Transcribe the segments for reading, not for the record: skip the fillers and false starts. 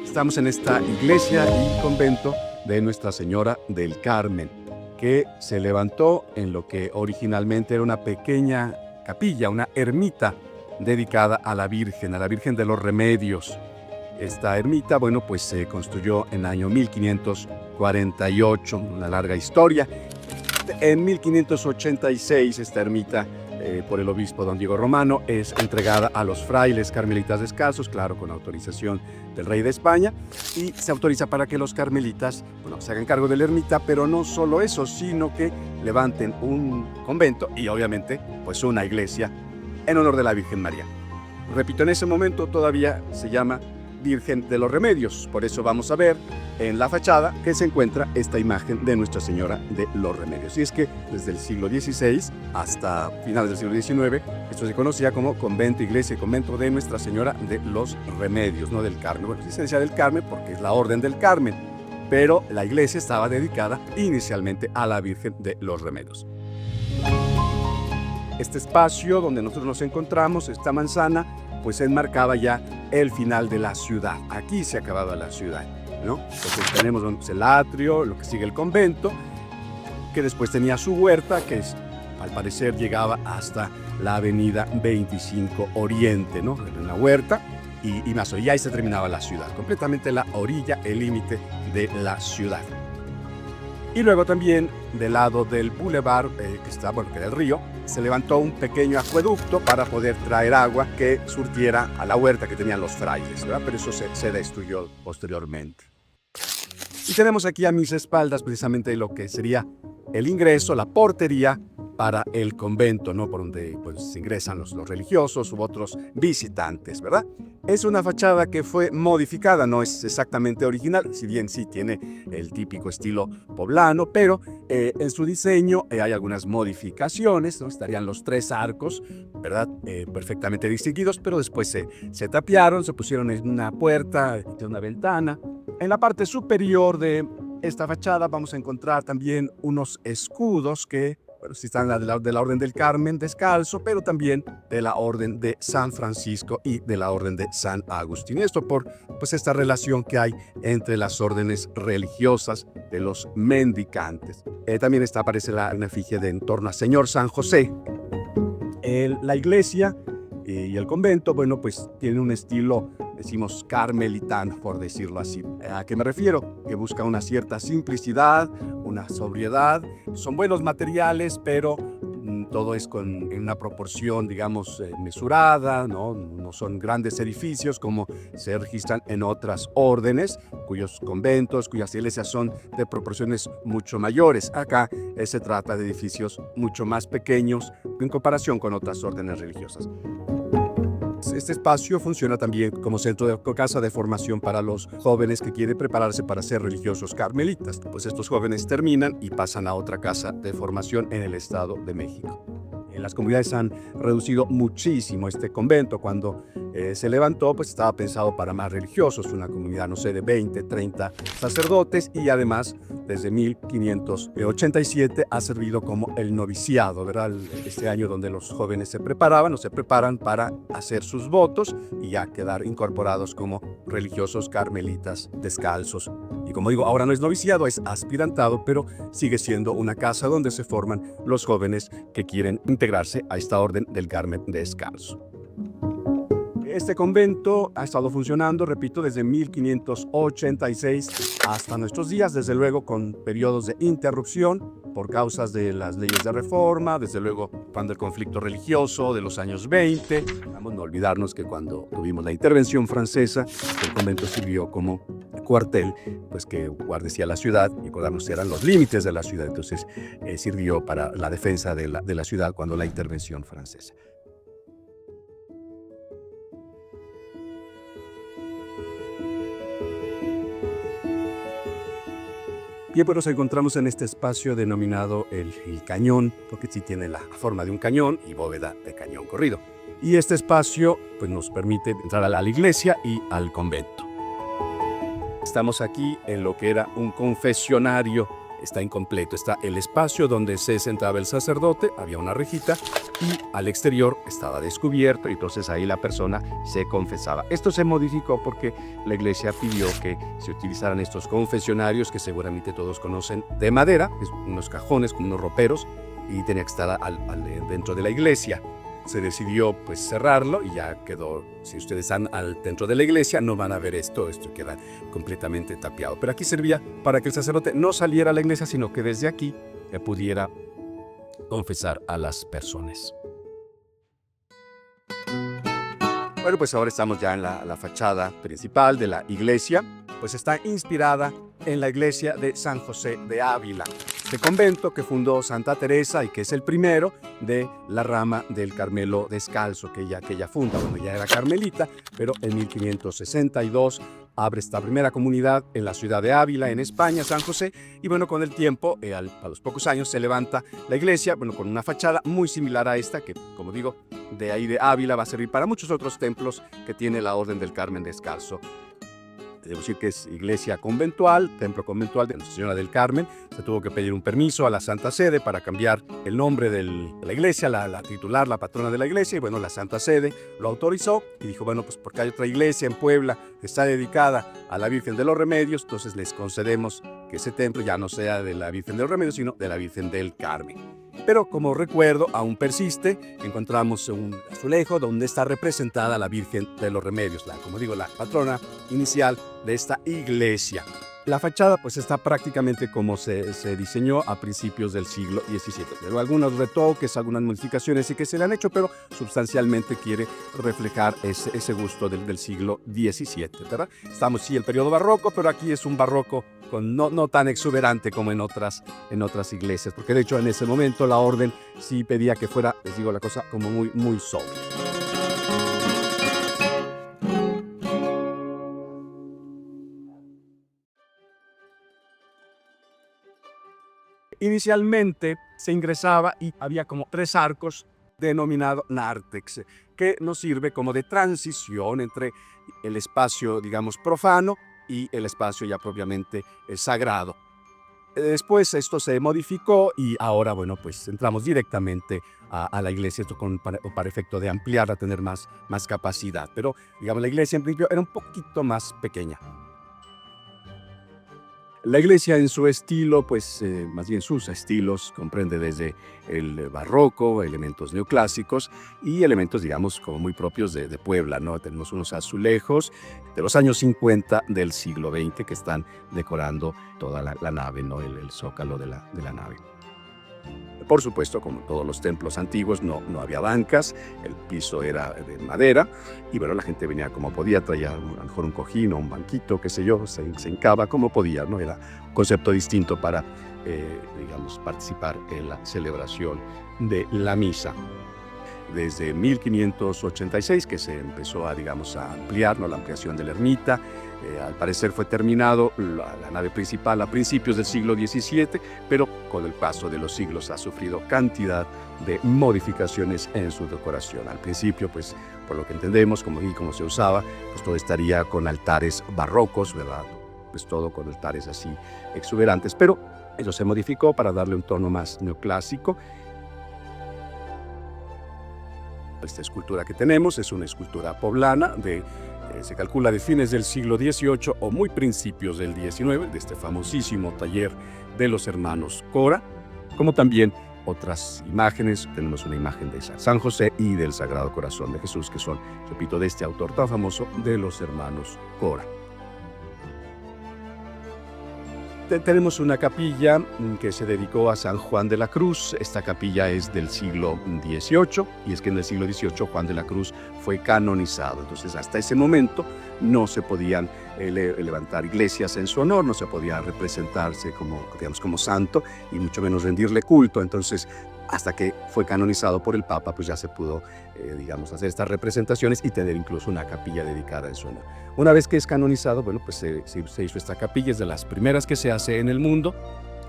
Estamos en esta iglesia y convento de Nuestra Señora del Carmen, que se levantó en lo que originalmente era una pequeña capilla, una ermita dedicada a la Virgen de los Remedios. Esta ermita, bueno, pues se construyó en el año 1548, una larga historia. En 1586 esta ermita, por el obispo don Diego Romano, es entregada a los frailes carmelitas descalzos, claro, con autorización del rey de España, y se autoriza para que los carmelitas, bueno, se hagan cargo de la ermita, pero no solo eso, sino que levanten un convento y obviamente pues una iglesia en honor de la Virgen María. Repito, en ese momento todavía se llama Virgen de los Remedios, por eso vamos a ver en la fachada que se encuentra esta imagen de Nuestra Señora de los Remedios. Y es que desde el siglo XVI hasta finales del siglo XIX, esto se conocía como convento, iglesia y convento de Nuestra Señora de los Remedios, no del Carmen. Bueno, sí se decía del Carmen porque es la Orden del Carmen, pero la iglesia estaba dedicada inicialmente a la Virgen de los Remedios. Este espacio donde nosotros nos encontramos, esta manzana, pues enmarcaba ya el final de la ciudad. Aquí se acababa la ciudad, ¿no? Entonces tenemos el atrio, lo que sigue el convento, que después tenía su huerta, que al parecer llegaba hasta la avenida 25 Oriente, ¿no? En la huerta, y más allá, y ahí se terminaba la ciudad, completamente la orilla, el límite de la ciudad. Y luego también del lado del bulevar, que era el río, se levantó un pequeño acueducto para poder traer agua que surtiera a la huerta que tenían los frailes, ¿verdad? Pero eso se destruyó posteriormente. Y tenemos aquí a mis espaldas precisamente lo que sería el ingreso, la portería para el convento, ¿no? Por donde pues ingresan los religiosos u otros visitantes, ¿verdad? Es una fachada que fue modificada, no es exactamente original, si bien sí tiene el típico estilo poblano, pero en su diseño hay algunas modificaciones, ¿no? Estarían los tres arcos, ¿verdad? Perfectamente distinguidos, pero después se tapiaron, se pusieron en una puerta, en una ventana. En la parte superior de esta fachada vamos a encontrar también unos escudos que, bueno, sí están de la Orden del Carmen descalzo, pero también de la Orden de San Francisco y de la Orden de San Agustín. Esto por pues esta relación que hay entre las órdenes religiosas de los mendicantes. También aparece una efigie en torno a Señor San José. La iglesia y el convento, bueno, pues tiene un estilo, decimos, carmelitano, por decirlo así. ¿A qué me refiero? Que busca una cierta simplicidad, una sobriedad. Son buenos materiales, pero todo es en una proporción, digamos, mesurada, ¿no? No son grandes edificios como se registran en otras órdenes, cuyos conventos, cuyas iglesias son de proporciones mucho mayores. Acá se trata de edificios mucho más pequeños en comparación con otras órdenes religiosas. Este espacio funciona también como centro de casa de formación para los jóvenes que quieren prepararse para ser religiosos carmelitas. Pues estos jóvenes terminan y pasan a otra casa de formación en el Estado de México. Las comunidades han reducido muchísimo este convento. Cuando se levantó, pues estaba pensado para más religiosos, una comunidad, no sé, de 20, 30 sacerdotes, y además desde 1587 ha servido como el noviciado, ¿verdad? Este año donde los jóvenes se preparaban o se preparan para hacer sus votos y ya quedar incorporados como religiosos carmelitas descalzos. Y como digo, ahora no es noviciado, es aspirantado, pero sigue siendo una casa donde se forman los jóvenes que quieren integrarse a esta orden del Carmen descalzo. Este convento ha estado funcionando, repito, desde 1586 hasta nuestros días, desde luego con periodos de interrupción por causas de las leyes de reforma, desde luego cuando el conflicto religioso de los años 20. Vamos a no olvidarnos que cuando tuvimos la intervención francesa, el convento sirvió como cuartel, pues que guardecía la ciudad, y acordarnos eran los límites de la ciudad, entonces sirvió para la defensa de la ciudad cuando la intervención francesa. Bien, pues nos encontramos en este espacio denominado el Cañón, porque sí tiene la forma de un cañón y bóveda de cañón corrido. Y este espacio pues, nos permite entrar a la iglesia y al convento. Estamos aquí en lo que era un confesionario. Está incompleto. Está el espacio donde se sentaba el sacerdote, había una rejita y al exterior estaba descubierto, y entonces ahí la persona se confesaba. Esto se modificó porque la iglesia pidió que se utilizaran estos confesionarios, que seguramente todos conocen, de madera, unos cajones con unos roperos, y tenía que estar dentro de la iglesia. Se decidió pues cerrarlo y ya quedó. Si ustedes están dentro de la iglesia no van a ver esto queda completamente tapiado. Pero aquí servía para que el sacerdote no saliera a la iglesia, sino que desde aquí pudiera confesar a las personas. Bueno, pues ahora estamos ya en la fachada principal de la iglesia. Pues está inspirada en la iglesia de San José de Ávila, este convento que fundó Santa Teresa y que es el primero de la rama del Carmelo Descalzo que ella funda. Bueno, ya era carmelita, pero en 1562 abre esta primera comunidad en la ciudad de Ávila, en España, San José, y bueno, con el tiempo, a los pocos años, se levanta la iglesia, bueno, con una fachada muy similar a esta, que, como digo, de ahí de Ávila va a servir para muchos otros templos que tiene la Orden del Carmen Descalzo. Debo decir que es iglesia conventual, templo conventual de Nuestra Señora del Carmen. Se tuvo que pedir un permiso a la Santa Sede para cambiar el nombre de la iglesia, la titular, la patrona de la iglesia, y bueno, la Santa Sede lo autorizó y dijo, bueno, pues porque hay otra iglesia en Puebla que está dedicada a la Virgen de los Remedios, entonces les concedemos que ese templo ya no sea de la Virgen de los Remedios, sino de la Virgen del Carmen. Pero como recuerdo, aún persiste. Encontramos un azulejo donde está representada la Virgen de los Remedios, como digo, la patrona inicial de esta iglesia. La fachada pues está prácticamente como se diseñó a principios del siglo XVII. Pero algunos retoques, algunas modificaciones sí que se le han hecho, pero sustancialmente quiere reflejar ese gusto del siglo XVII, ¿verdad? Estamos sí en el periodo barroco, pero aquí es un barroco no tan exuberante como en otras iglesias, porque de hecho en ese momento la orden sí pedía que fuera, les digo, la cosa como muy, muy sobria. Inicialmente se ingresaba y había como 3 arcos denominado nártex, que nos sirve como de transición entre el espacio, digamos, profano y el espacio ya propiamente sagrado. Después esto se modificó y ahora, bueno, pues entramos directamente a la iglesia, esto para efecto de ampliarla, tener más capacidad. Pero, digamos, la iglesia en principio era un poquito más pequeña. La iglesia en su estilo, pues más bien sus estilos, comprende desde el barroco, elementos neoclásicos y elementos, digamos, como muy propios de Puebla, ¿no? Tenemos unos azulejos de los años 50 del siglo XX que están decorando toda la nave, ¿no? El zócalo de la nave. Por supuesto, como todos los templos antiguos, no había bancas, el piso era de madera y bueno, la gente venía como podía, traía a lo mejor un cojín o un banquito, qué sé yo, se hincaba como podía, ¿no? Era un concepto distinto para, digamos, participar en la celebración de la misa. Desde 1586 que se empezó a ampliar, ¿no? La ampliación de la ermita. Al parecer fue terminado la nave principal a principios del siglo XVII, pero con el paso de los siglos ha sufrido cantidad de modificaciones en su decoración. Al principio, pues, por lo que entendemos, como se usaba, pues todo estaría con altares barrocos, ¿verdad? Pues todo con altares así exuberantes, pero eso se modificó para darle un tono más neoclásico. Esta escultura que tenemos es una escultura poblana se calcula de fines del siglo XVIII o muy principios del XIX, de este famosísimo taller de los hermanos Cora, como también otras imágenes. Tenemos una imagen de San José y del Sagrado Corazón de Jesús, que son, repito, de este autor tan famoso de los hermanos Cora. Tenemos una capilla que se dedicó a San Juan de la Cruz. Esta capilla es del siglo XVIII y es que en el siglo XVIII Juan de la Cruz fue canonizado. Entonces hasta ese momento no se podían levantar iglesias en su honor, no se podía representarse como santo y mucho menos rendirle culto. Entonces hasta que fue canonizado por el Papa, pues ya se pudo, hacer estas representaciones y tener incluso una capilla dedicada en su honor. Una vez que es canonizado, bueno, pues se hizo esta capilla, es de las primeras que se hace en el mundo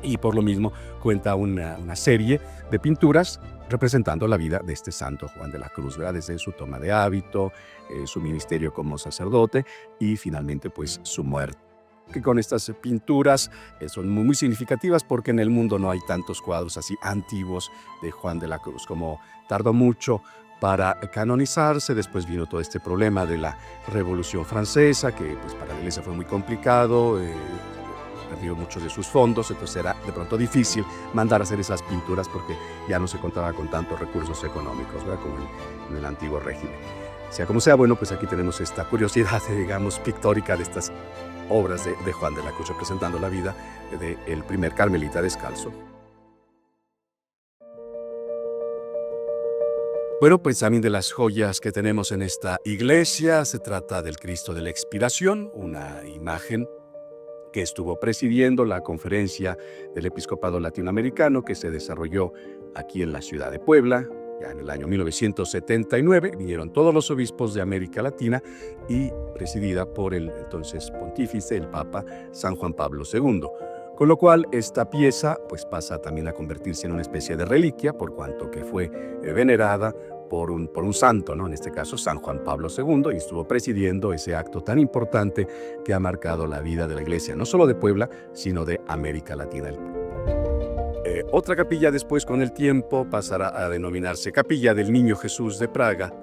y por lo mismo cuenta una serie de pinturas representando la vida de este santo Juan de la Cruz, ¿verdad? Desde su toma de hábito, su ministerio como sacerdote y finalmente pues su muerte. que con estas pinturas son muy significativas porque en el mundo no hay tantos cuadros así antiguos de Juan de la Cruz. Como tardó mucho para canonizarse, después vino todo este problema de la Revolución Francesa, que pues para la iglesia fue muy complicado, perdió muchos de sus fondos, entonces era de pronto difícil mandar a hacer esas pinturas porque ya no se contaba con tantos recursos económicos, ¿verdad? Como en el antiguo régimen. Sea como sea, bueno, pues aquí tenemos esta curiosidad, digamos, pictórica de estas obras de Juan de la Cruz, representando la vida del primer carmelita descalzo. Bueno, pues también de las joyas que tenemos en esta iglesia se trata del Cristo de la Expiración, una imagen que estuvo presidiendo la conferencia del Episcopado Latinoamericano que se desarrolló aquí en la ciudad de Puebla. Ya en el año 1979 vinieron todos los obispos de América Latina y presidida por el entonces pontífice, el Papa San Juan Pablo II. Con lo cual esta pieza pues pasa también a convertirse en una especie de reliquia por cuanto que fue venerada por un santo, ¿no? En este caso San Juan Pablo II, y estuvo presidiendo ese acto tan importante que ha marcado la vida de la iglesia, no solo de Puebla, sino de América Latina. Otra capilla después con el tiempo pasará a denominarse Capilla del Niño Jesús de Praga,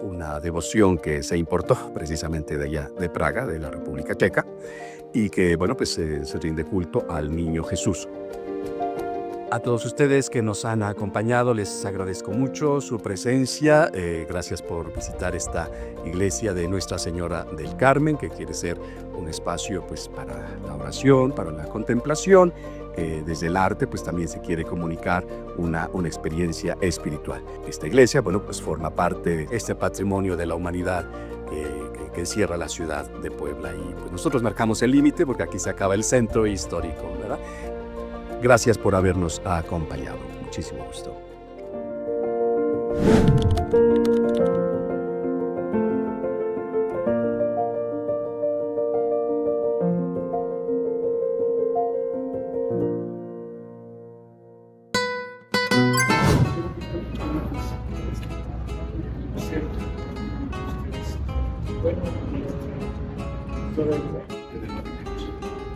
una devoción que se importó precisamente de allá, de Praga, de la República Checa, y que, bueno, pues se rinde culto al Niño Jesús. A todos ustedes que nos han acompañado, les agradezco mucho su presencia. Gracias por visitar esta iglesia de Nuestra Señora del Carmen, que quiere ser un espacio pues, para la oración, para la contemplación. Desde el arte pues también se quiere comunicar una experiencia espiritual. Esta iglesia, bueno, pues forma parte de este patrimonio de la humanidad que encierra la ciudad de Puebla, y pues nosotros marcamos el límite porque aquí se acaba el centro histórico, ¿verdad? Gracias por habernos acompañado. Muchísimo gusto.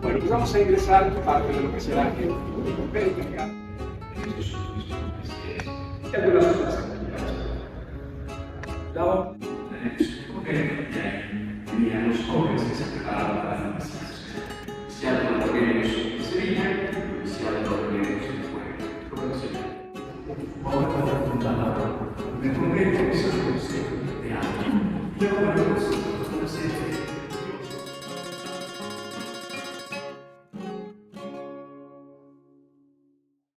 Bueno, pues vamos a ingresar parte de lo que será el convento. Los jóvenes que se preparaban para las ya